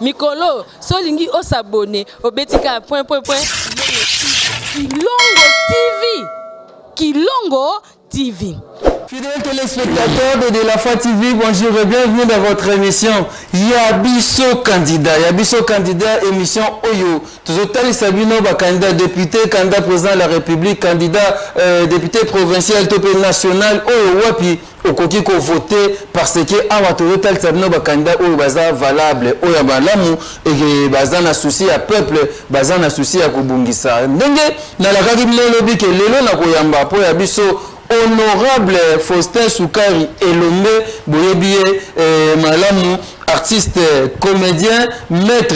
Mikolo, solingi o s'abonner au Betika point. Kilongo TV. Fidèles téléspectateurs de La Foi TV, bonjour et bienvenue dans votre émission Yabiso Candidat. Yabiso Candidat, émission Oyo. Tozotali Sabino, candidat député, candidat président de la République, candidat député provincial, topé national, Oyo Wapi, Okoki ko voté parce que Awa Tozotali Sabino, candidat Oyo Baza valable, Oyo Balamu, et Baza na souci à peuple, Baza na souci à Kubungisa. Ndenge, na la Kagibile Lobi, que Lelo na Koyamba, po Yabiso, Honorable Faustin Soukari Elombe Boyebiye Malamu, artiste, comédien, maître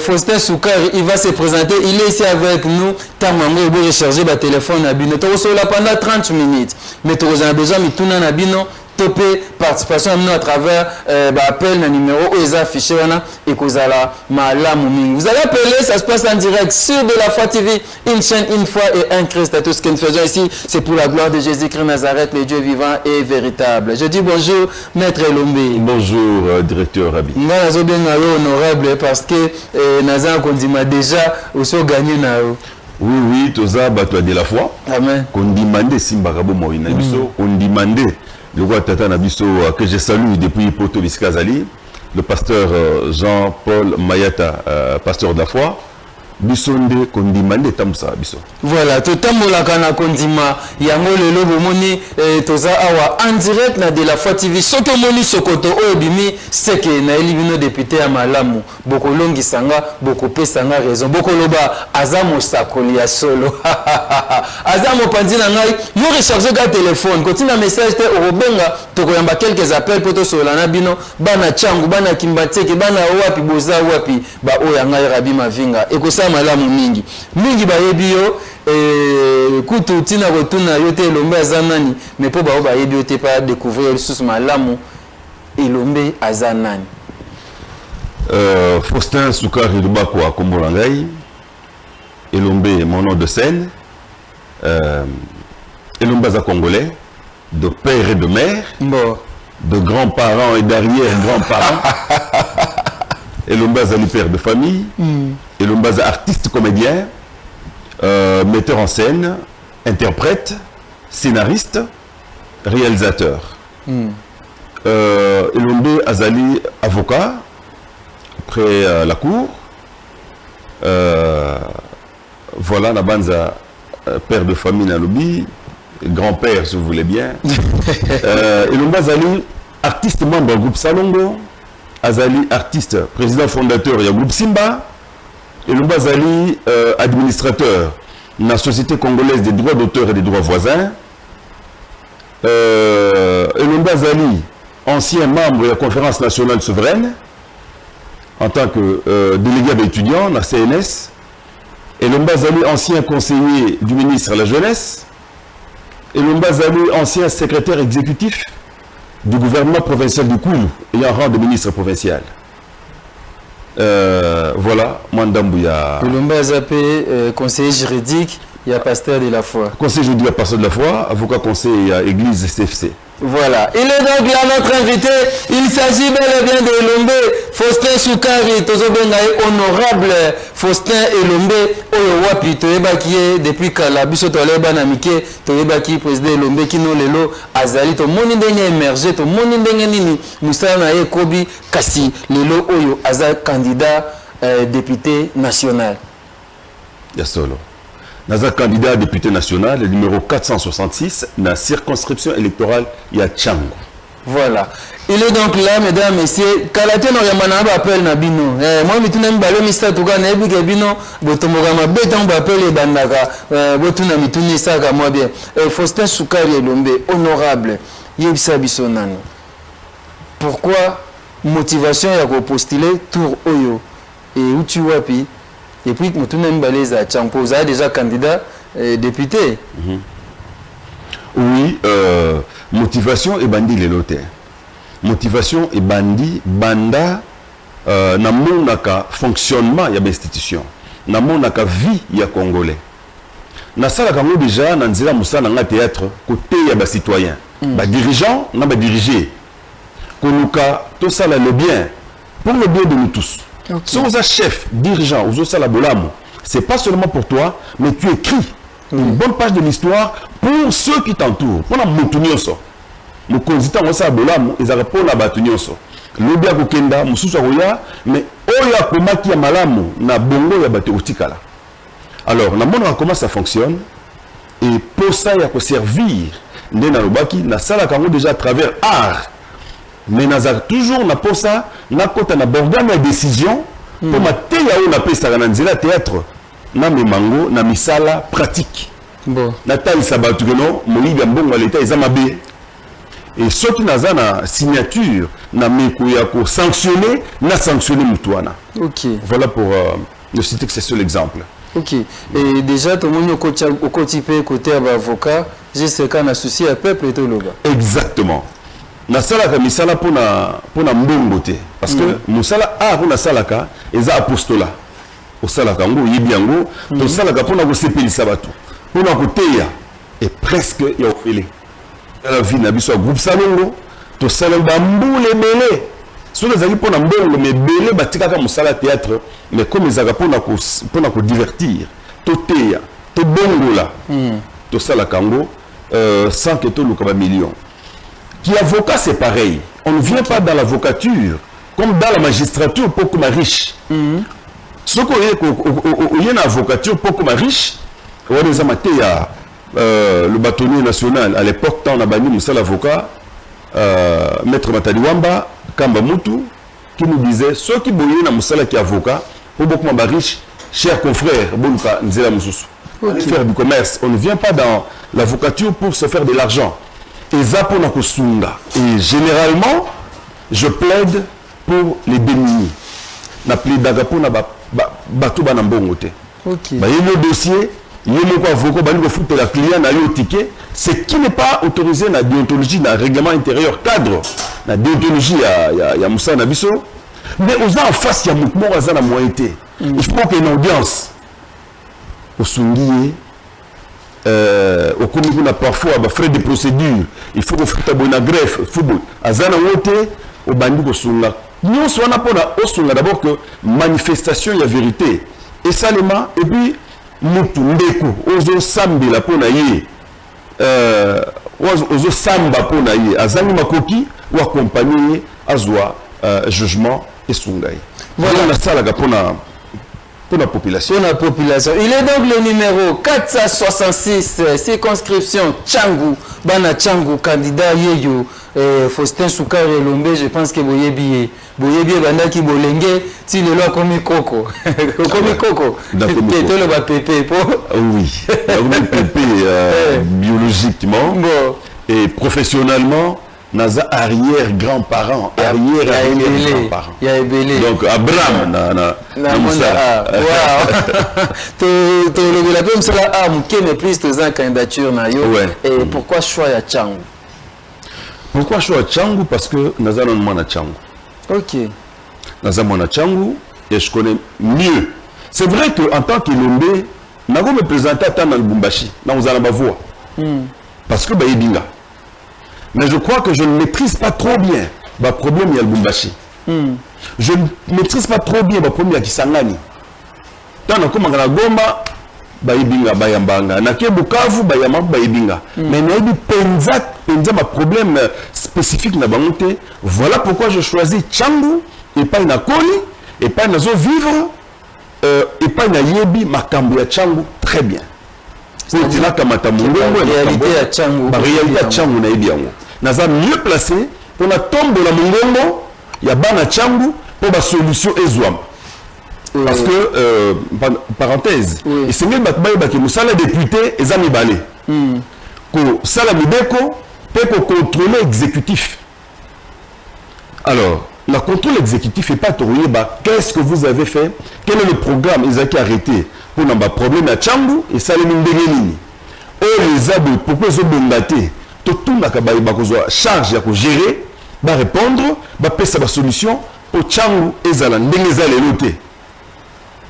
Faustin Soukari, il va se présenter, il est ici avec nous. Tamamou il va recharger le téléphone à Bino. Tu là pendant 30 minutes, mais tu as besoin de tout na Bino. Topé participation à travers appel numéro où ils affichent et que vous allez appeler, ça se passe en direct sur De La Foi TV, une chaîne, une foi et un Christ. À tout ce que nous faisons ici, c'est pour la gloire de Jésus-Christ Nazareth, le Dieu vivant et véritable. Je dis bonjour, Maître Elombe. Bonjour, directeur Rabi. Moi, je suis bien honorable parce que Nazan Kondima déjà aussi gagné. Oui, tout ça, toi de la foi. Amen. Qu'on demandait Simbarabo Moïna Bisso, on demandait le roi Tata Nabiso que je salue depuis Poto Biskazali, le pasteur Jean-Paul Mayata, pasteur de la foi. Bisonde kondimande tamsa biso. Voilà, tout tambola kana kondima yango lelo bomoni toza awa en direct na De La Foi TV. Soto moni sokoto obimi seke na elibino député ya malamu. Bokolongi sanga, bokopé sanga raison. Bokoloba azamo sakoli ya solo. Azamo pandina ngai, yo recharger ga téléphone. Continue message te obenga tokoyamba quelques appels poto solana bino bana changu bana kimbateke bana wapi boza wapi ba oya ngai rabi mavinga. Ekosa malamu mingi bayebi yo kutu tina kotuna yo te Elombe azanani mais po ba yebi yo te pa découvrir sous malamu Elombe azanani. Faustin Soukari Lubako a Kombolangai. Elombe mon nom de scène. Elombe aza congolais de père et de mère, de grands-parents et d'arrière-grands-parents. Elombe azali père de famille. Elombe aza artiste comédien, metteur en scène, interprète, scénariste, réalisateur. Elombe azali avocat après la cour. Voilà la banza père de famille na lobby, grand-père si vous voulez bien. Elombe azali artiste membre du groupe Salongo. Azali artiste, président fondateur du groupe Simba. Elombe azali administrateur de la Société congolaise des droits d'auteur et des droits voisins. Elombe azali ancien membre de la conférence nationale souveraine en tant que délégué d'étudiants à la CNS. Elombe azali ancien conseiller du ministre de la Jeunesse. Elombe azali ancien secrétaire exécutif du gouvernement provincial du Koulou, ayant rang de ministre provincial. Voilà, Mandambouya. Elombe azapé conseiller juridique, il y a pasteur de la foi. Conseiller juridique, pasteur de la foi, avocat conseiller à l'église CFC. Voilà, il est donc là notre invité. Il s'agit bel et bien de Elombe Faustin Soukari, Tozobengaï, honorable Faustin Elombe, Oyo Wapi, Toyebaki, depuis Kalabiso, Toleba Namike, Toyebaki, président Elombe, Kino Lelo, Azali, to moni ndenge émergé, to moni ndenge nini, Moussa Naye Kobi, Kassi, Lelo Oyo, Azal, candidat député national. Yasolo. Naza candidat député national, le numéro 466, dans la circonscription électorale, il y a Tchango. Voilà. Il est donc là, mesdames, messieurs. Kalaté no yamana ba appel na bino. Moi mituna mbalo mista tuka na ebi ke bino botomoga mabeta mba appel e bandaka. Botuna mituni saka moi bien. Faustin Soukari Elombe, honorable. Yebisa biso nano. Pourquoi motivation ya ko postuler tour oyo et où tu wapi? Et puis mituna mbalo za Tchango, vous avez déjà candidat député. Oui, motivation et bandi les lotaires. Motivation et bandi banda na monaka fonctionnement ya institution na monaka vie ya congolais na sala kango déjà na nzela musala nga théâtre côté ya ba citoyen ba dirigeant na ba diriger koluka to sala le bien pour le bien de nous tous. Okay. Si vous êtes chef, dirigeant, vous êtes Salabolamo, c'est pas seulement pour toi, mais tu écris une bonne page de l'histoire pour ceux qui t'entourent. Pour la montunioso. Nous considérons que Salabolamo, ils ont pour la batunioso. L'obia kokenda, mususu akoya, mais oya komaki ya malamu na bongo ya bate utikala. Alors, na mona comment ça fonctionne et pour ça il y a servir ndena lobaki na sala kango déjà à travers art. Mais naza toujours na pour ça na kota na borda na décision pour ma teya o na pesa na nzela théâtre na memango na misala pratique. Bon. Na taille sabatu no moyibi mbongo l'état ezamabe. Et ceux qui naza na signature na meko ya ko sanctionner na sanctionner mutuana. OK. Voilà pour ne citer que c'est seul exemple. OK. Et déjà tout le monde au côté côté avocat, juste quand on a souci à peuple et tout le bas. Exactement. Na salaka misala pona mbongo te parce que musala na salaka eza apostola. Au salaka ngo yibi yango to salaka pona ko sepelisa batu. Pona ko teya et presque ya ofele. La vie na biso groupe salongo to salamba mbule mele. Sur les amis pour mbongo mais belé batikaka musala théâtre mais comme ezaka pona ko divertir. To teya, to bongola. To salaka ngo sans que to lukaba million. Qui avocat, c'est pareil. On ne vient pas dans l'avocature comme dans la magistrature pour qu'on soit riche. Ce qu'on y a une avocature pour qu'on soit riche, le bâtonnier national, à l'époque, quand on a banni Moussa l'avocat, Maître Matadiwamba, Kamba Moutou, qui nous disait, ceux qui boyaient dans Moussa qui est avocat, pour beaucoup de riches, chers confrères, faire du commerce, on ne vient pas dans l'avocature pour se faire de l'argent. Et généralement, je plaide pour les démunis. Je plaide pour les démunis. Il y a le dossier, il y a le avocat, il y a le client, il y a le ticket. Ce qui n'est pas autorisé dans la déontologie, dans le règlement intérieur cadre, dans la déontologie, il y a Moussa Nabiso. Mais aux en face, il y a Moukmo, il y a la moitié. Il faut qu'il y ait une audience. Au Sungié, au comité on a parfois frais de procédure, il faut que faire une greffe, football. Azana wote au bandi ko sunga. Nous on a pour la d'abord que manifestation il y a vérité. Et salema et puis mutu ndeko ozo sambi la pona yé ozo samba pona yé azani makoki ou accompagner azwa jugement et sungai. Voilà la salle pour la population. Pour la population. Il est donc le numéro 466, circonscription Tchangou, Bana Tchangou, candidat Yeyo, Faustin Soukare Lombe, je pense que Boyebi Banda qui Bolenge, si le loi comme Coco. Comme Coco. C'était le pépé. Oui, le pépé biologiquement et professionnellement. Naza arrière-grands-parents, arrière-grands-parents. Il y a Ebélé. Donc Abraham na Moussa. Tu le rappelles comme cela mais plus de candidature na yo. Et pourquoi choix ya Tchangou? Pourquoi choix Tchangou? Parce que naza non mona Tchangou. OK. Naza mona Tchangou et je connais mieux. C'est vrai que en tant que Lombe, na go me présenter à dans Lubumbashi, na uzala ba voix. Parce que ba yebinga. Mais je crois que je ne maîtrise pas trop bien le problème il y a le Lubumbashi. Je ne maîtrise pas trop bien le problème il y a Kisangani. Tant que comme na Goma bayibinga bayambanga na ke Bukavu bayama bayibinga. Mais il y a des penza ma problème spécifique na bangote. Voilà pourquoi je choisis Tchangou et pas na Koli et pas na zo vivre et pas na yebi makambo ya Tchangou très bien. C'est la réalité à Tchangou. La réalité à Tchangou na yebi yango. Naza mieux placé pour la tombe de la Mongongo, il y a bana Tchangou pour la solution ezouam. Parce que parenthèse, et c'est même que nous sommes députés et amis balé. Que Salamideko peut contrôler l'exécutif. Alors, le contrôle exécutif n'est pas trouvé. Qu'est-ce que vous avez fait? Quel est le programme ils ont arrêté pour un problème à Tchangou et Salamindegeni? Oh les abus, pourquoi ils ont bongaté? Tout le monde a charge de gérer, de répondre, de faire sa solution pour Tchangou et Zalan.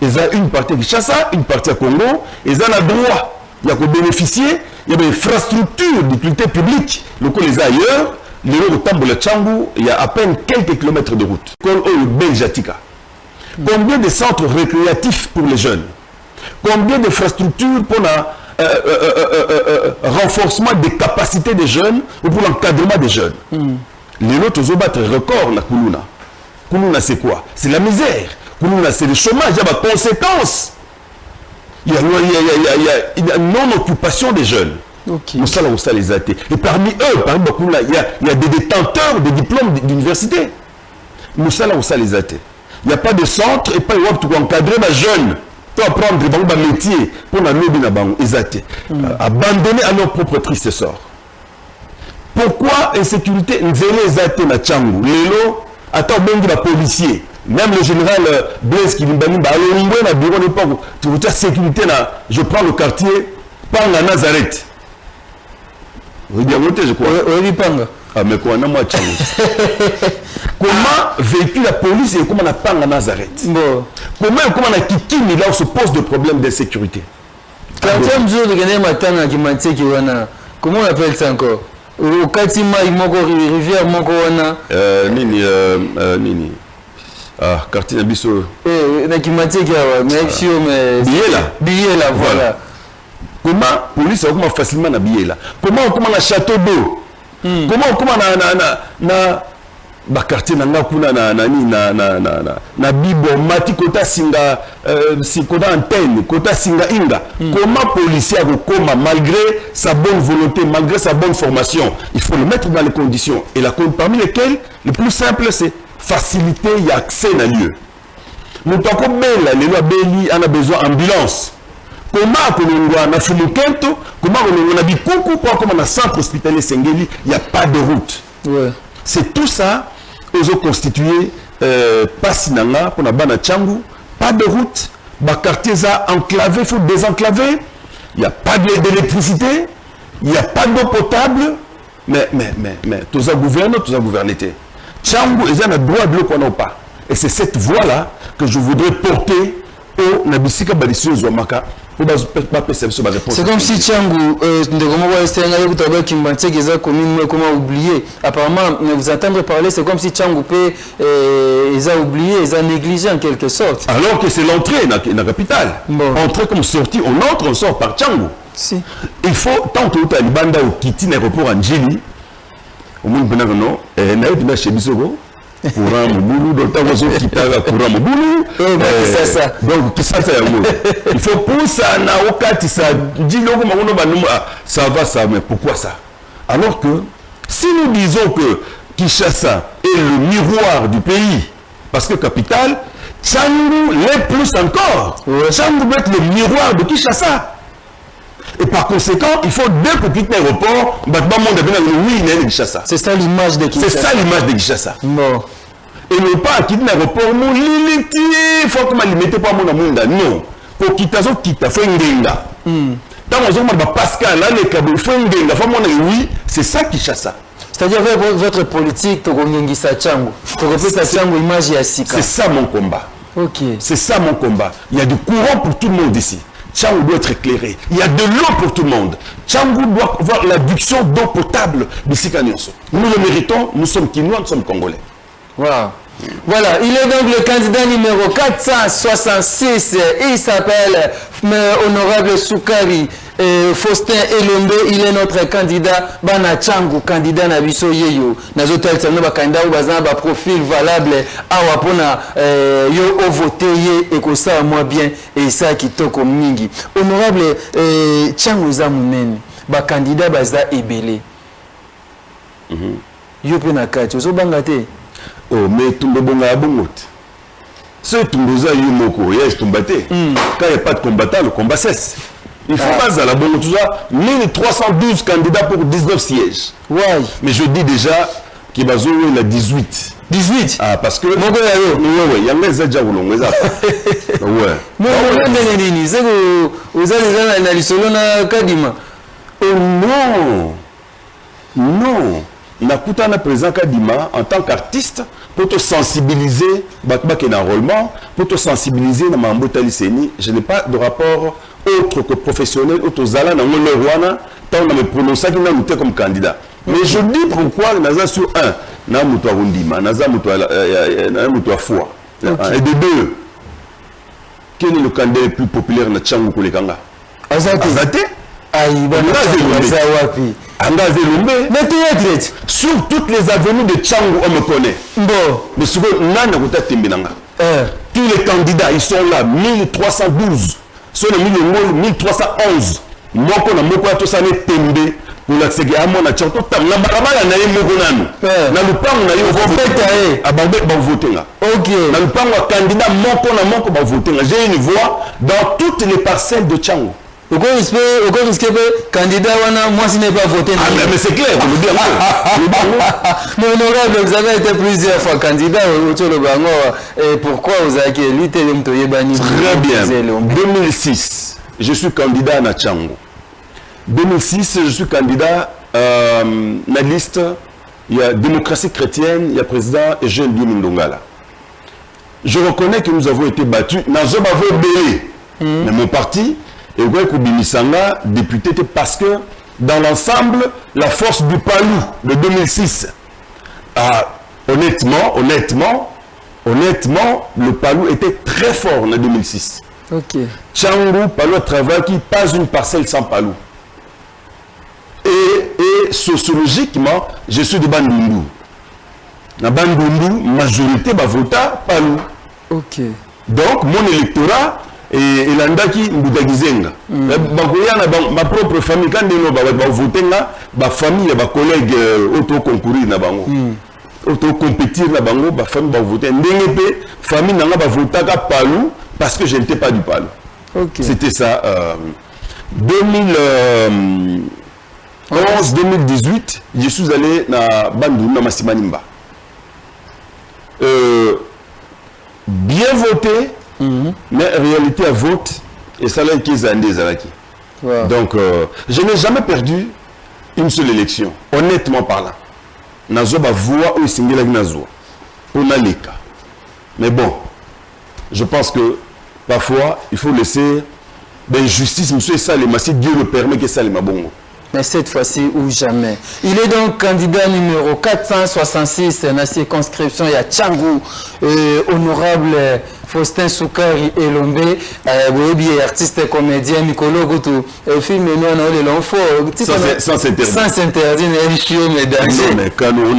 Ils ont une partie à Kinshasa, une partie à Congo, ils ont le droit de bénéficier, il y a des infrastructures d'utilité publique, les ailleurs, Le Tambola Tchangou, il y a à peine quelques kilomètres de route. Belgiatica. Combien de centres récréatifs pour les jeunes? Combien d'infrastructures pour le renforcement des capacités des jeunes ou pour l'encadrement des jeunes? Les autres ont battu record la Koulouna. Koulouna, c'est quoi? C'est la misère. Koulouna, c'est le chômage. Il y a des conséquences. Il y a non-occupation des jeunes. Ok. Et parmi eux, il y a des détenteurs de diplômes d'université. Il n'y a pas de centre et pas de encadrer les jeunes pour apprendre des métiers pour la lobby abandonner à leur propre triste sort. Pourquoi insécurité nzele ezate na Tchangou? Lelo, attends bien la policier. Même le général Blaise qui dit na bureau de l'époque, tu veux dire sécurité là, je prends le quartier, par la Nazareth. Vous dites je crois. Oui, Panga. Ah, mais quoi, non, moi, Tchangou. Comment véhicule la police et comment on a pas la Nazareth? Bon. Comment on a Kikini là où se pose de problèmes d'insécurité? Quand on dit que comment on appelle ça encore? Au Katima, rivière Mokowana. Nini. Ah, quartier Nabiso. Billet là, voilà. Comment la police a facilement habillé là? Comment on a château d'eau? Comment na quartier na kuna na bibo mati kota singa si kota antenne kota singa inga? Comment policier a koma malgré sa bonne volonté, malgré sa bonne formation? Il faut le mettre dans les conditions, et parmi lesquelles le plus simple c'est faciliter l'accès à lieu. Nous avons on a besoin d'ambulance. Comment on a Fumukento, comment on a Bikoukou, comment on a centre hospitalier Sengeli, il n'y a pas de route. Ouais. C'est tout ça, ils ont constitué Passinanga, pour la Bana Tchangou, pas de route, les quartiers enclavés, il faut désenclaver, il n'y a pas d'électricité, il n'y a pas d'eau potable, mais tous les gouvernements, Tchangou, ils ont le droit de l'eau qu'on n'a pas. Et c'est cette voie-là que je voudrais porter au Nabisika Badissio Zouamaka. C'est comme si Tchangou, apparemment, vous entendre parler, c'est comme si Tchangou ils ont oublié, ils ont négligé en quelque sorte. Alors que c'est l'entrée dans la capitale. Bon. Entrée comme sortie, on sort par Tchangou. Si. Il faut, tant que tu as une bande au Kiti, l'aéroport en Djili, au monde de chez Bisogo. Courant Moboulou, d'autant que vous quittez courant Moboulou. Donc, il faut pousser à Naoka, ça va, ça, mais pourquoi ça? Alors que, si nous disons que Kinshasa est le miroir du pays, parce que capitale, Tchangou l'est plus encore. Tchangou doit être le miroir de Kinshasa. Et par conséquent, il faut dès qu'on quitte l'aéroport, c'est ça l'image de Kinshasa. C'est ça l'image de Kinshasa. Bon. Et non pas quitter l'aéroport, il faut que je ne pas mon monde. Non. Pour quitter, il faut Ngenga. Tant que Pascal, oui, c'est ça Kinshasa. C'est-à-dire votre politique, c'est ça mon combat. Ok. C'est ça mon combat. Il y a du courant pour tout le monde ici. Tchangou doit être éclairé. Il y a de l'eau pour tout le monde. Tchangou doit avoir l'adduction d'eau potable d'ici Kanyonso. Nous le méritons, nous sommes Kinois, nous sommes Congolais. Wow. Voilà, il est donc le candidat numéro 466. Il s'appelle Honorable Soukari Faustin Elombe. Il est notre candidat Bana Tchangou, candidat Nabiso Yeyo. Nous avons candidat un profil valable à Wapona yo au voté et que ça moi bien et ça qui toque au mingi. Honorable Tchangou Zamunene, ba candidat baza ebele. Yo pena kati, zo bangate. Oh, mais tout le monde a bon. Ce Tumboza Yumoko, il y a Tumbate. Quand il n'y a pas de combattant, le combat cesse. Il ne faut pas à la bonne tout ça. 1312 candidats pour 19 sièges. Ouais. Mais je dis déjà qu'il va jouer la 18. 18? Ah, parce que. Oui, il y a des gens qui ont ouais. Vous allez dans Kadima. Oh non! Non! Nakutana président Kadima en tant qu'artiste pour te sensibiliser, pour te sensibiliser dans ma mbotaliseni. Je n'ai pas de rapport autre que professionnel, autre zala dans le roi, tant on me prononce qu'il n'a comme candidat. Mais je dis pourquoi naza sur un, na muto rundima, naza muto à foi. Et de deux, quel est le candidat le plus populaire na Tchangou Kolekanga? Azate. Aïe, sur toutes les avenues de Tchangou, on me connaît. Bon. Mais souvent, tous les candidats, ils sont là, 1312. Sur le 1311. Moi, on a beaucoup de temps tembe pour l'accéder à mon atchant. Tout le monde a na yemo nanu. Na lupango na yo voter. Abambe ba voter là. OK. Na lupango candidat moko ba voter là. J'ai une voix dans toutes les parcelles de Tchangou. Au risque que candidat moi je n'ai pas voté. Ah mais c'est clair, je veux dire. Mais honorable, vous avez été plusieurs fois candidat au Tcholobango. Et pourquoi vous avez élu Télémtoyebani? Très bien. 2006, je suis candidat à Tchangou. 2006, je suis candidat à la liste. Il y a démocratie chrétienne, il y a président et jeune Biou Ndongala. Je reconnais que nous avons été battus. Nous avons belé. Mais mon parti. Et vous voyez Bimisanga, député, parce que dans l'ensemble, la force du Palou de 2006, honnêtement, le Palou était très fort en 2006. Ok. Tchangou, Palou travaille qui pas une parcelle sans Palou. Et sociologiquement, je suis de Bandundu. Dans Bandundu, majorité va voter Palou. Ok. Donc, mon électorat, et l'andaki Mboudagizenga. Ma propre famille, quand ils ont voté, ma famille, ma collègue auto-concourir, auto-compétir, ma famille va voter. Ma famille va voter à Palou parce que je n'étais pas du Palou. Okay. C'était ça. 2011-2018, je suis allé à Bandou, à Massimanimba. Bien voté. Mais en réalité, à vote, et ça là qui est des Zalaki. Donc, je n'ai jamais perdu une seule élection, honnêtement parlant. Nazo ba voix ou singela nazo pour nalika. Mais bon, je pense que parfois il faut laisser justice, monsieur ça les massi, Dieu le permet que ça les mabongo. Mais cette fois-ci ou jamais. Il est donc candidat numéro 466 dans la circonscription. Il y a Tchangou, honorable Faustin Soukari Elombe, artiste comédien, Mikolo Goutou, film de l'enfant. Sans s'interdire. Sans s'interdire, mais danger. Non, mais quand on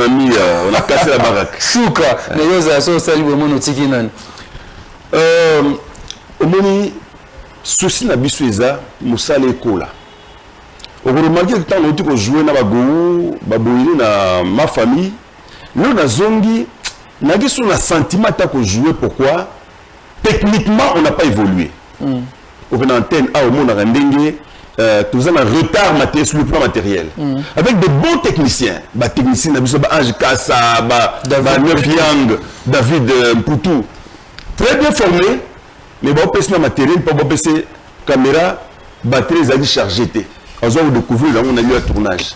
a cassé la baraque. Souka, mais vous avez salué le monde au Tikinan. Omoni, souci na bisoueza, Moussale Kola. Au remarqué que tant on joué na bagou, babouli na ma famille, nous na zongi, n'a dit sur un sentiment qu'on jouer. Pourquoi? Techniquement, on n'a pas évolué. Au antenne, au monde a rendu, tout ça un retard matériel sur le plan matériel. Avec de bons techniciens, techniciens, Ange Kassa, Neuf Yang, David Mpoutou, très bien formés, mais bon, PC matériel, pas bon PC caméra, batterie, ils ont chargé. On a découvert, on a eu un tournage.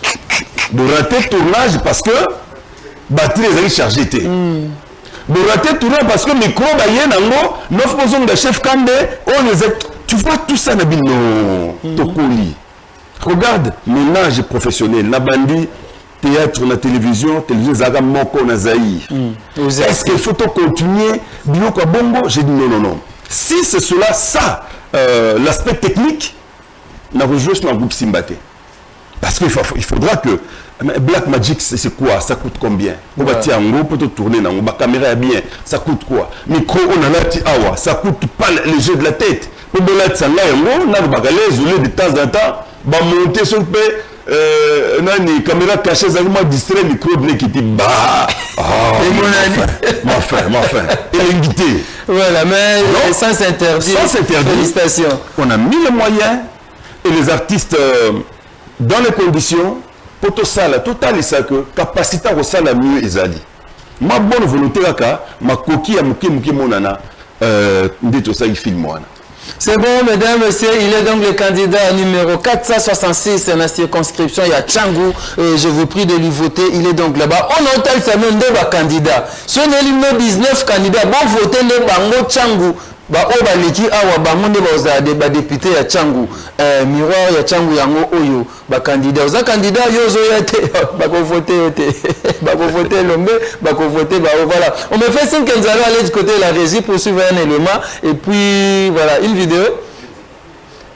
De rater le tournage parce que batterie les a chargé. De rater le tournage parce que le micro, neuf personnes de chef Kandé, tu vois tout ça, non, Tokoli. Regarde, ménage professionnel, Nabandi, théâtre, la télévision, Zaga Moko, Nazaï. Est-ce qu'il faut continuer, Bioko Bongo? J'ai dit non. Si c'est cela, ça, l'aspect technique, on a rejoué sur un groupe Simbaté. Parce qu'il faudra que Black Magic, c'est quoi? Ça coûte combien? On va tirer en gros pour te tourner, la caméra est bien, ça coûte quoi? Micro, on a là, ça coûte pas les jeux de la tête. Pour me là, ça là, on a de temps en temps, va monter sur le paix, on a une caméra cachée, ça va distraire le micro, qui dit bah, ma fin, et l'invité. Voilà, mais sans s'interdire. Félicitations. On a mis les moyens. Et les artistes, dans les conditions, pour tout ça, total, c'est que capacité à ça la mieux, ils ont dit. Ma bonne volonté, ma coquille à Mouki Monana, dit ça, il filme moi. C'est bon, mesdames, messieurs, il est donc le candidat numéro 466 dans la circonscription. Il y a Tchangou, je vous prie de lui voter. Il est donc là-bas. On a même deux candidats. Si on élimine 19 candidats, bon voter les bango Tchangou. ba o baleki awa ba monde ba député ya Tchangu miroir ya Tchangu yango oyo ba candidat oza candidat yo zo ya te ba ko voter Lombe ba ko voter ba voilà on me fait signe que nous allons aller du côté de la régie pour suivre un élément et puis voilà une vidéo.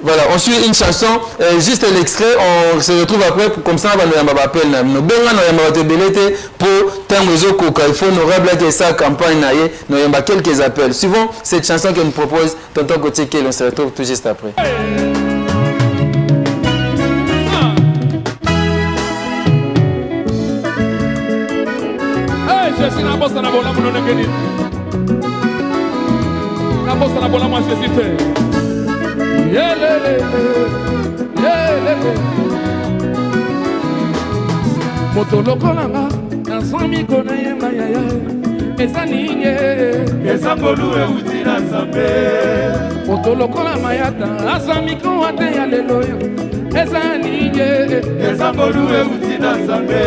Voilà, on suit une chanson, juste l'extrait, on se retrouve après, comme ça, on va appeler nous benga no yamba te belete pour tangozo koka, il faut honorable que ça campagne naie, no yamba quelques appels. Suivons cette chanson que nous propose tonton Gauthier Kell, on se retrouve tout juste après. Je suis na bossa na bola muno ngeni. Na bossa na bola moi je suis moto lokolanga nazwami kona yemba yaya eza nini eza ngolu euti na nzambe moto lokola mayata azwami kowa te ya lelo yo eza nini eza ngolu euti na nzambe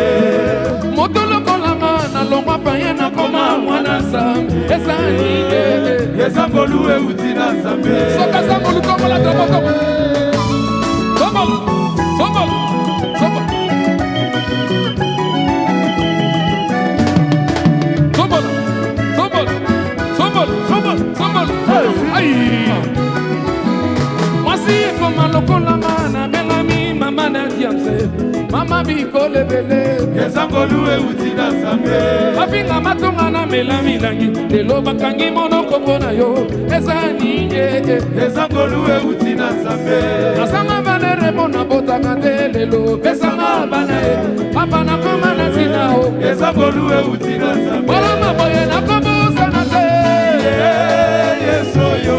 moto lokolanga nalongwa paye nakoma mwana nzambe eza nini eza ngolu euti na nzambe soka za ngolu komola toboko mama bikole bele ezangolu euti na nzambe afinga matonga na melami nangi lelo bakangi monoko mpona yo eza nini ezangolu euti na nzambe nasanga valere mpona botaka te lelo pesanga bana ye papa nakoma na nzina o ezangolu euti na nzambe bolama boye nakobosana te yesoyo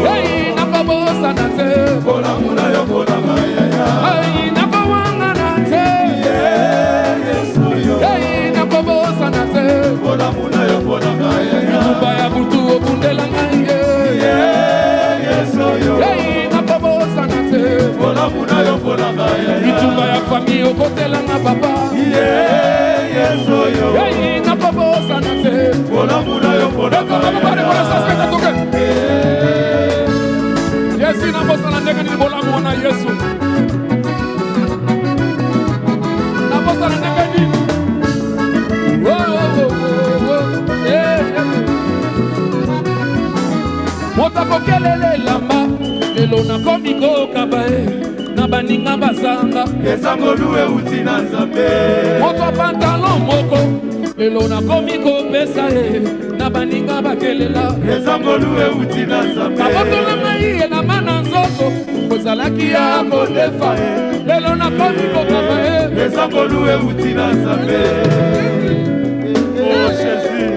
nakobosana te bolamuna yo bolama yaya ya butu obundela ngai nakobosana te itumba ya fami okotelanga papa nakobosana te yesi nabosana ndenge nini bolamu wana yesu nabosana ndenge nini motako kelele lamba lelo nakomi kokaba na baninga basanga ezangolu euti na nzambe moto pantalon moko lelo nakomi kopesa na baninga bakelela ezangolu euti na nzambe kabotola ngai na mana nzoto kozalaki ya kodefa lelo nakomi kokaba ezangolu euti na nzambe oh Jésus.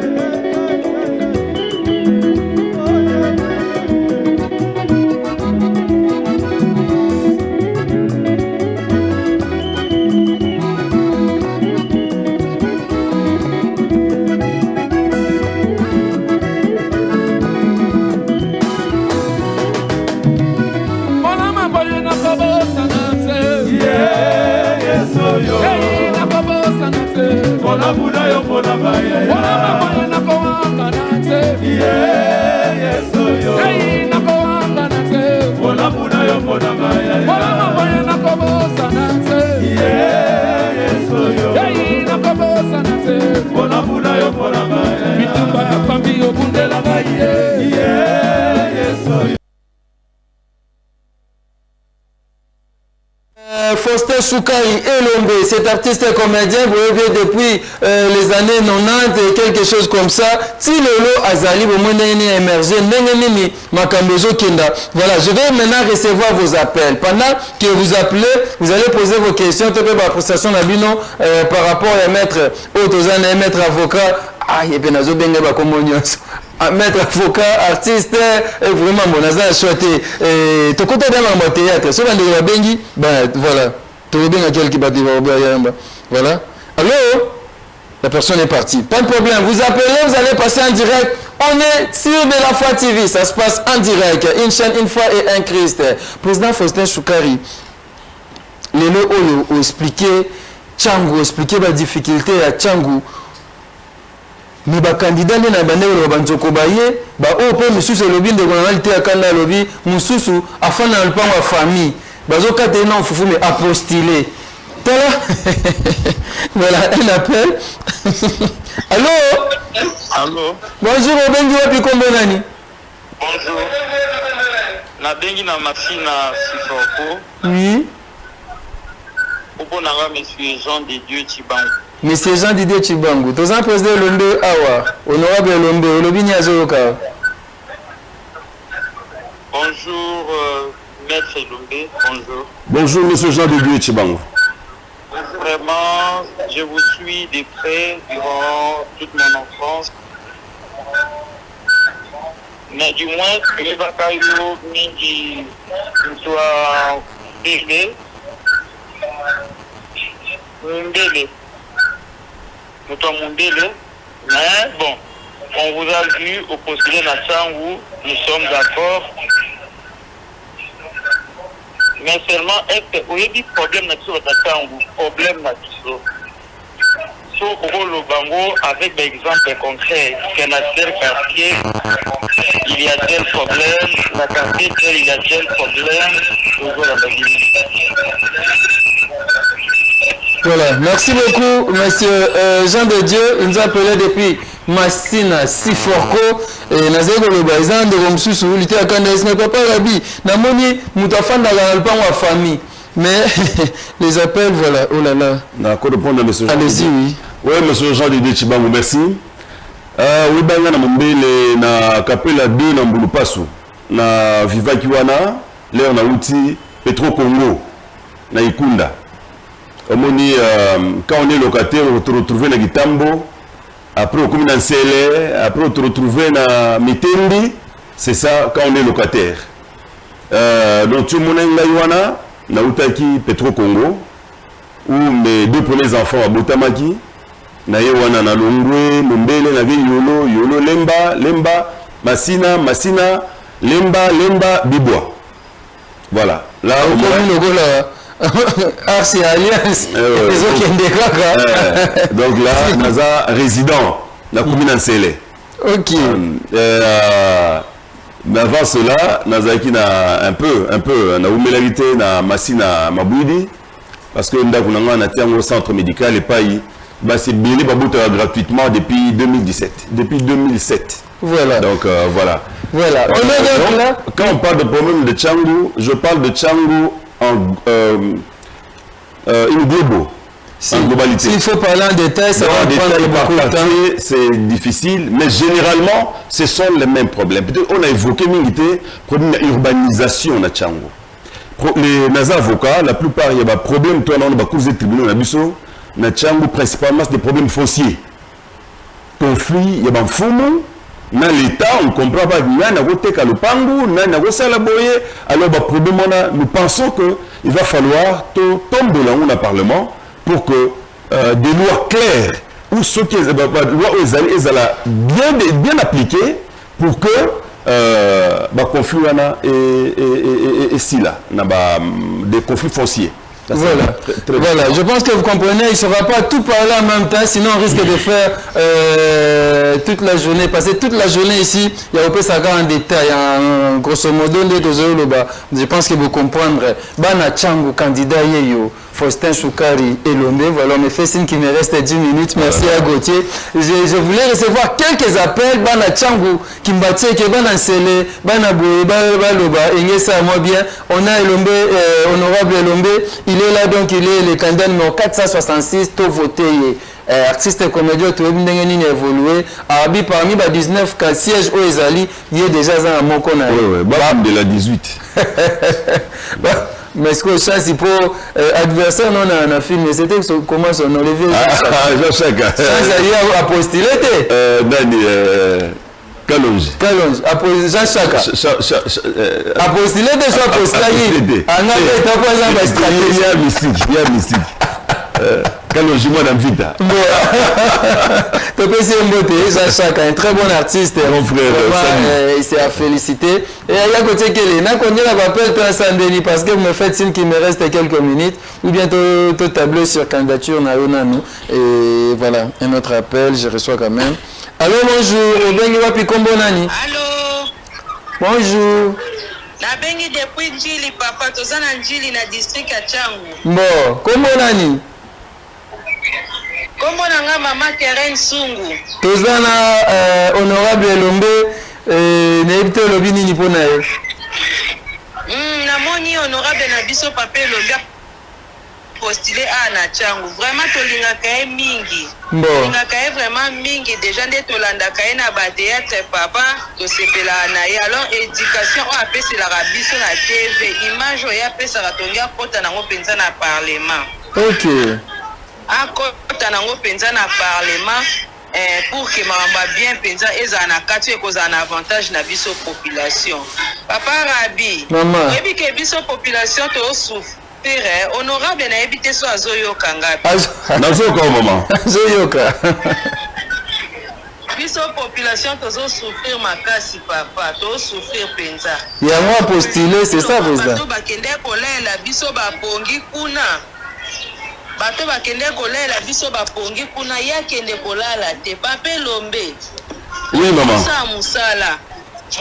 Faustin Soukari Elombe, cet artiste comédien, vous voyez depuis les années 90 et quelque chose comme ça. Si Lolo Azali, vous m'avez émergé, Makambezo Kenda. Voilà, je vais maintenant recevoir vos appels. Pendant que vous appelez, vous allez poser vos questions. Par rapport à maître Otozane, maître avocat. Ah, il y a maître avocat, artiste, vraiment bon, Nazar a souhaité. Tu comptes dans le théâtre, ce que la bengi, ben voilà, tu veux bien à quelqu'un qui va dire, voilà. Allô, la personne est partie. Pas de problème, vous appelez, vous allez passer en direct. On est sur de la foi TV, ça se passe en direct. Une chaîne, une foi et un Christ. Président Faustin Soukari, les lots ont expliqué Tchangu, expliqué la difficulté à Tchangu. mais bakandidat nde na bandeko banzoko baye baoyo mpe mosusu elobi ndeko na ngai te akanda alobi mosusu afanda na lupango ya famille bazokata ye na ofufu mais apostile tala voilà un appel allô Allô. bonjour obengi wapi kombo nani Bonjour. Na bengi na machine à Sifoko. oui Opo nanga monsieur Jean de Dieu Chibangu. monsieur Jean Didier Chibangu toza président Lombe awa honorable Lombe olobi ni azoyoka Bonjour maître Lombe. Bonjour. Bonjour, monsieur Jean de Dieu Chibangu. Vraiment, je vous suis de près durant toute mon enfance. Mais du moins, le Bakayo Mingi soit bébé. Mundele. Mais bon, on vous a vu au postulat national où nous sommes d'accord. Mais seulement, est-ce qu'il y a des problèmes problème sur le bango avec des exemples concrets. Qu'un tel quartier, il y a tel problème, la quartier tel, il y a tel problème. Voilà, merci beaucoup, monsieur Jean de Dieu. Il nous a appelé depuis Massina Siforko. Et Nazé Goloba, ils ont des remous où il était à Candace, mais papa Rabi, Namoni, Moutafanda, la famille. Mais les appels, voilà, oh là là. D'accord, répondre à monsieur Jean. Allez-y, oui. Oui, monsieur Jean de Dieu Chibangu, merci. Oui, banga na Mombele, na Kapela 2, na Mbulupasu, na Viva Kiwana, l'air na outil, Petro Congo, na Ikunda. Omoni, quand on est locataire, on se retrouve dans Gitambo, après on commence dans Sele, après on se retrouve dans Mitendi, c'est ça quand on est locataire. Donc tout le monde est là, na Outaki, Petro Congo, où mes deux premiers enfants à Botamaki, na Yewana, na Longwe, Mombele, na Yolo, Yolo, Lemba, Massina, Lemba, Bibois. Voilà. Là, au moins. Ars et Alliance, les autres qui ont des caca. Donc là, Naza résident, la commune en Sele. Ok. Mais avant cela, Naza qui n'a un peu, na oumelalité, na Massina Maboudi, parce que nous avons un centre médical et pas c'est bien gratuitement depuis 2017, depuis 2007. Voilà. Donc voilà. Voilà. Donc, quand on parle de problème de Tchangou, je parle de Tchangou en globalité. S'il faut parler en détail, ça va prendre beaucoup de temps. C'est difficile, mais généralement, ce sont les mêmes problèmes. On a évoqué le problème de l'urbanisation de Tchangou. Les avocats, la plupart, il y a des problèmes, il y a des cours de tribunaux, il y a Tchangou, principalement, c'est des problèmes fonciers. Conflit, il y a des fumons. Dans l'État, on ne comprend pas. Alors, nous pensons qu'il va falloir tomber dans le Parlement pour que des lois claires ou ce qui est bien appliquées pour que les conflits et si là, des conflits fonciers. Voilà. Voilà, je pense que vous comprenez, il ne saura pas tout parler en même temps, sinon on risque de faire toute la journée, passer toute la journée ici, il y a un peu ça en détail, en grosso modo, je pense que vous comprendrez. Bana Tchangou, candidat Yeyo, Faustin Choukari et Lombe, voilà, on me fait signe qu'il me reste 10 minutes, merci à Gauthier. Je voulais recevoir quelques appels, Bana Tchangou, Kimbatie, Bana Sele, Bana Boye, Bana Loba, et ça moi bien, on a Lombe, honorable Lombe, il est là donc, il est le candidat numéro 466, tout voté. Artiste et comédien, tout le monde a évolué. Parmi les 19 sièges au Ezali, il y a déjà un mot qu'on a. Oui, de la 18. Mais ce que je sais, pour adversaire, on a filmé, c'était comment son nom, Olivier Jean-Jacques. Ça, a postulé. Kalonji. Jean-Jacques. A postulé déjà postulé. Il y a mystique. Kalonji, moi, dans Vita. Tu peux essayer de beauté, Jean-Jacques, un très bon artiste. Mon frère, il s'est à féliciter. Et il y a côté qu'il est. Quand on dit la rappel, toi, Sandeni, parce que vous me faites signe qu'il me reste quelques minutes, ou bientôt tout tableau sur candidature, et voilà, un autre appel, je reçois quand même. Allô, bonjour. Obengi wapi kombo nani? Allô. Bonjour. Nabengi depuis Njili papa, tozana Njili na district ya Changu. Bon, kombo nani? Kombo nanga mama Keren Sungu. Tozana honorable Elombe naebite olobi nini pona ye? Namoni honorable na biso papa Elombe postulé à na Changu. Vraiment tolingaka ye mingi. Bon. Tolingaka ye vraiment mingi. Déjà nde tolandaka ye na ba théâtre papa, tosepela na ye. Alors éducation o apeselaka biso na TV, image o ya pesaka tongi akota nango penza na parlement. Ok. Akota nango penza na parlement pour que maman bien penza ezala na kati ekozala na avantage na biso population. Papa Rabi, Maman. oyebi ke biso population tosouffre. Honorable na ebite so azoyoka ngapi. Nazoka maman. Azoyoka. Biso population tozosouffrir makasi papa, tozosouffrir penza. Ya moi postulé, c'est ça président. Bato bakende kolela biso bapongi kuna. Bato bakende kolela biso bapongi kuna yakende kolala te Papa Elombe. Oui maman.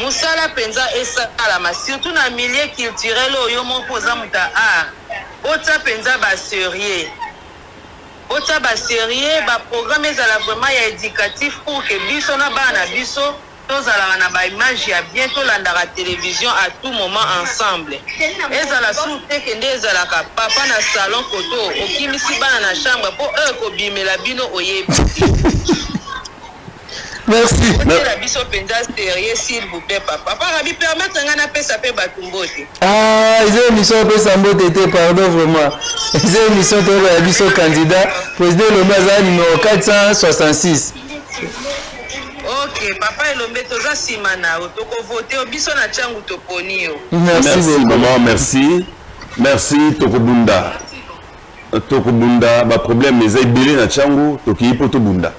Musala penza esalama surtout na milieu culturel oyo moko za muta ota penza ba sérieux. Ota ba sérieux ba programme ezala vraiment ya éducatif pour que biso na bana biso tozala na ba image ya bientôt landara télévision à tout moment ensemble. Ezala sous kende ezala ka papa na salon koto okimisi bana na chambre pour eux ko bimela bino oyebi. Merci. La biso penza sérieux s'il vous plaît papa. Papa Rabi permettre ngana pesa pe batumbote. Ah, ils ont émission pe sambo tété pardon vraiment. Ils ont émission to la biso candidat président Lomaza numéro 466. OK, papa Elombe toza simana otoko voter biso na Changu toponi yo. Merci maman, merci. Merci Tokobunda. Tokobunda ba problème les ebele na Changu toki poto bunda.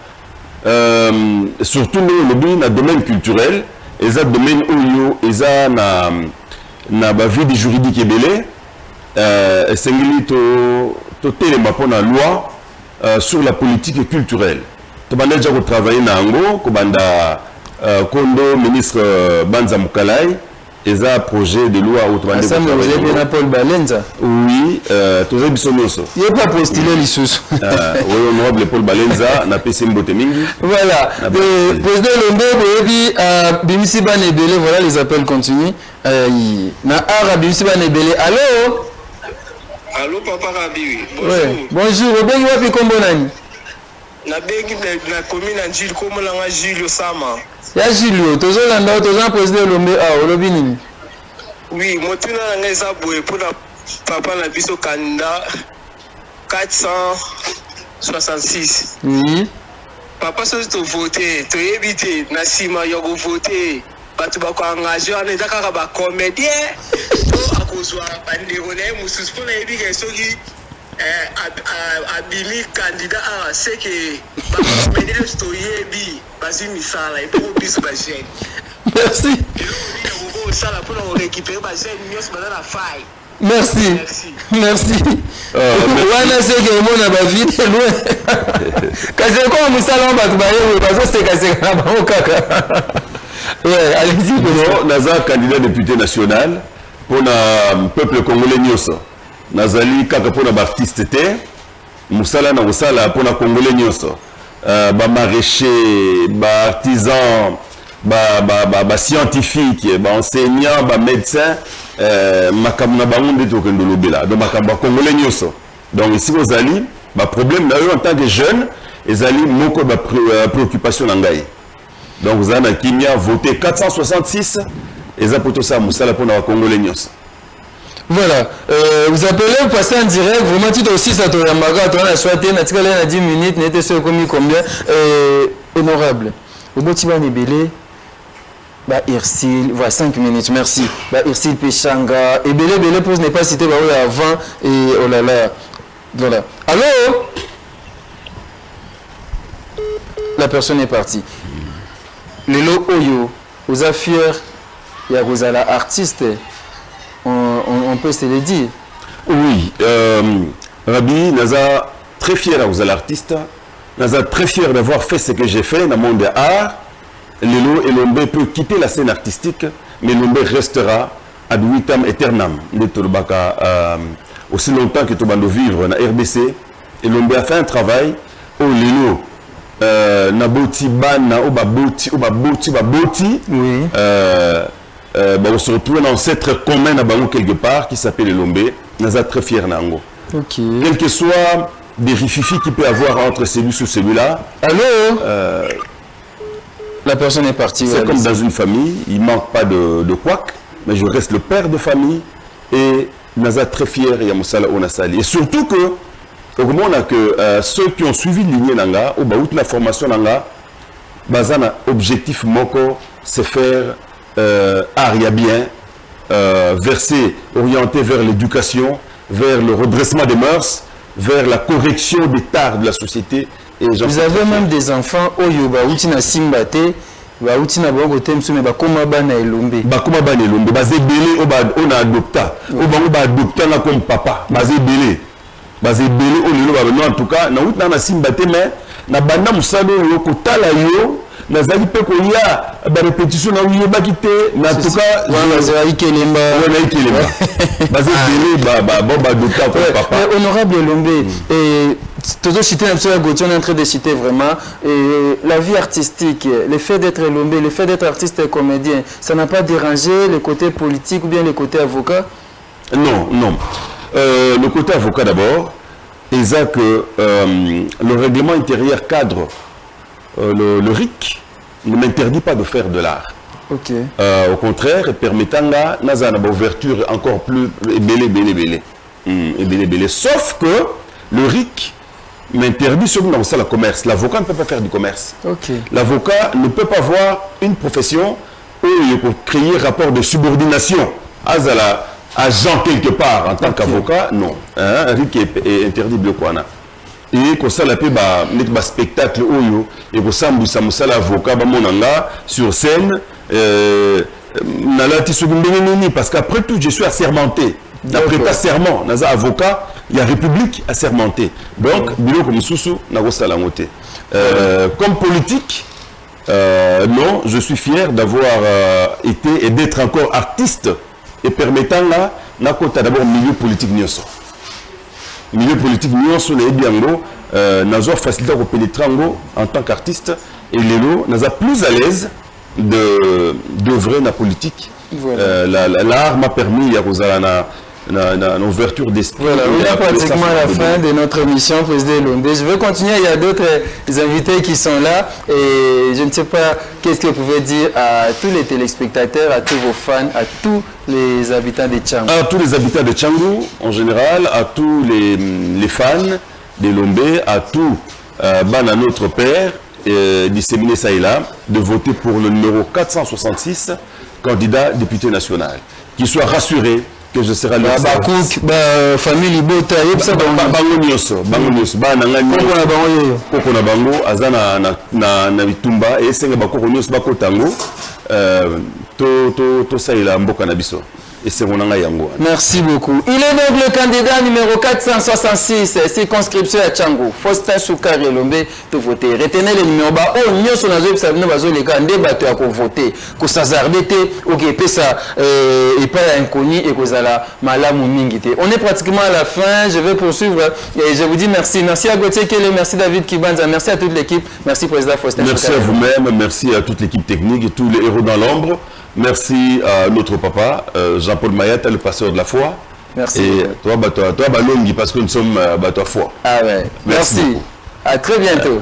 Surtout nous dans le domaine culturel et dans le domaine où il y a na vie juridique ebele sengeli to telema pour la loi sur la politique culturelle. To banda déjà travailler na ngo ko banda kondo ministre Banza Mukalai et un projet de loi au travail de Paul Balenza. Oui, tous les bisonnoso. Il n'est pas postulé l'issous. Oui, honorable Paul Balenza n'a pas simboté mingi. Voilà. Le président Lombe Bimisi Banebele, voilà les appels continuent. Na ara Bimisi Banebele. Allô? Allô papa Rabi. Bonjour. Ouais. Bonjour. Obengi wapi kombo nani? Na bengi na commune Njili kombo langa Julio Sama. Ya Julio, tozolanda toza président Lombe olobi nini? Oui, motuna nanga eza boye pour la papa na biso candidat 466. Oui. Papa soki tovote toyebi te na nsima ya kovote bato bakoengage wana eza kaka bacomédien to akozwa bandeko na ye mosusu mpo nayebi ke soki abimi candidat awa seke bacomédien nyonso toyebi bazwi misala epo biso bagene. Merci. eloko osala mpona korécupere bagene nyonso baza na faille. Merci. Merci. Wana seke omona bavide loin. Kasi kwa musala bato bayewe bazoseka na bango kaka. Ouais, allez-y. Naza candidat député national pour le peuple congolais nyonso. Nazali kaka pour na artiste te. Musala na musala pour na congolais nyonso. Ba maraîcher, ba artisan, ba scientifique, ba enseignant, ba médecin, makamna bango de tokendo lobela. Donc makamba congolais nyonso. Donc ici aux ali, ba problème na eux en tant que jeunes, les ali moko ba préoccupation na ngai. Donc vous avez Kimia voté 466 et ça pour tout ça musala pour na congolais nyonso. Voilà, vous appelez, vous passez en direct, vraiment tu aussi ça te remarque, tu as choisi, tu as 10 minutes, n'était ce commis combien honorable. Au bout de Nebele, bah Irsil, voilà 5 minutes, merci. Bah Irsil Pechanga, et Bele pose n'est pas cité bah oui avant et oh là là, voilà. Allô? La personne est partie. Lelo Oyo, aux affaires, il y a Rosala artiste. On peut se le dire. Oui, Rabi Naza très fier à vous à l'artiste Nous sommes très fiers d'avoir fait ce que j'ai fait dans le monde de l'art. Lelo et Lombe peut quitter la scène artistique, mais Lombe restera ad vitam aeternam. Aussi longtemps que tu vas vivre dans RDC. Et Lombe a fait un travail au Lelo. Naboti bana obaboti oui. On se retrouve dans un ancêtre commun quelque part qui s'appelle Lombe. Nous sommes très fiers nango. Okay. Quel que soit des rififis qu'il peut y avoir entre celui ou celui-là. Allô? La personne est partie. C'est comme dans une famille, il ne manque pas de couac, mais je reste le père de famille et nous sommes très fiers et surtout que au moment que ceux qui ont suivi l'lignée nanga ou la formation nanga, bazana objectif moko c'est faire aria bien, verser, orienter vers l'éducation, vers le redressement des mœurs, vers la correction des tares de la société. Et vous avez même des enfants oyo ba utina simbate ba utina bango temsume ba koma bana elombe bazé belé on a adopta ba adopta na comme papa bazé belé au lelo ba en tout cas na utina na simbate mais na banda musado yo ko tala yo na zali pe ko ya ba répétition na wiye ba kité na tout cas bazali kelemba bazé belé ba adopta comme papa. Honorable Elombe et toujours citer un petit Gauthier, on est en train de citer vraiment la vie artistique, le fait d'être Elombe, le fait d'être artiste et comédien, ça n'a pas dérangé le côté politique ou bien le côté avocat? Non. Le côté avocat d'abord, et ça que le règlement intérieur cadre le RIC ne m'interdit pas de faire de l'art. Okay. Au contraire, permettant là, une ouverture encore plus belé. Sauf que le RIC m'interdit seulement dans le commerce. L'avocat ne peut pas faire du commerce. Okay. L'avocat ne peut pas avoir une profession où il peut créer rapport de subordination à agent quelque part en tant qu'avocat. Non. Un RIC est interdit de quoi. Et comme ça, il y a un spectacle et comme ça, l'avocat sur scène. Parce qu'après tout, je suis assermenté. D'après ta serment, dans un avocat, il y a République assermenté. Donc, bilo comme Soussou, comme politique, non, je suis fier d'avoir été et d'être encore artiste et permettant là, d'abord milieu politique nyonso. Milieu politique nyonso, n'a facilité de pénétrer en tant qu'artiste et l'élo n'a plus à l'aise d'œuvrer dans la politique. Voilà. L'art m'a permis une ouverture d'esprit. Voilà, on est pratiquement à la fin de notre émission, Président Elombe. Je vais continuer, il y a d'autres invités qui sont là et je ne sais pas qu'est-ce que vous pouvez dire à tous les téléspectateurs, à tous vos fans, à tous les habitants de Tchangou. À tous les habitants de Tchangou en général, à tous les fans d'Elombe, à tous à notre père, disséminé ça et là, de voter pour le numéro 466, candidat député national. Qu'il soit rassuré que je serai le famille Libota bango nyonso bana koko na bango azana na bitumba et senga bakoko nyonso bakotango to saila mboka na biso. Merci beaucoup. Il est donc le candidat numéro 466, circonscription à Tchangou. Faustin Soukari Elombe, de voter. Retenez le numéro. Oh, nous sommes les candidats à voter. Que ça s'arrête, ok, ça et pas inconnu et que ça la malam ou mingité. On est pratiquement à la fin. Je vais poursuivre et je vous dis merci. Merci à Gauthier Kele, merci David Kibanza, merci à toute l'équipe. Merci Président Faustin. Merci à vous-même, merci à toute l'équipe technique et tous les héros dans l'ombre. Merci à notre papa, Jean-Paul Mayata, le pasteur de la foi. Merci. Et toi, Balongi, parce que nous sommes à foi. Ah ouais. Merci. À très bientôt.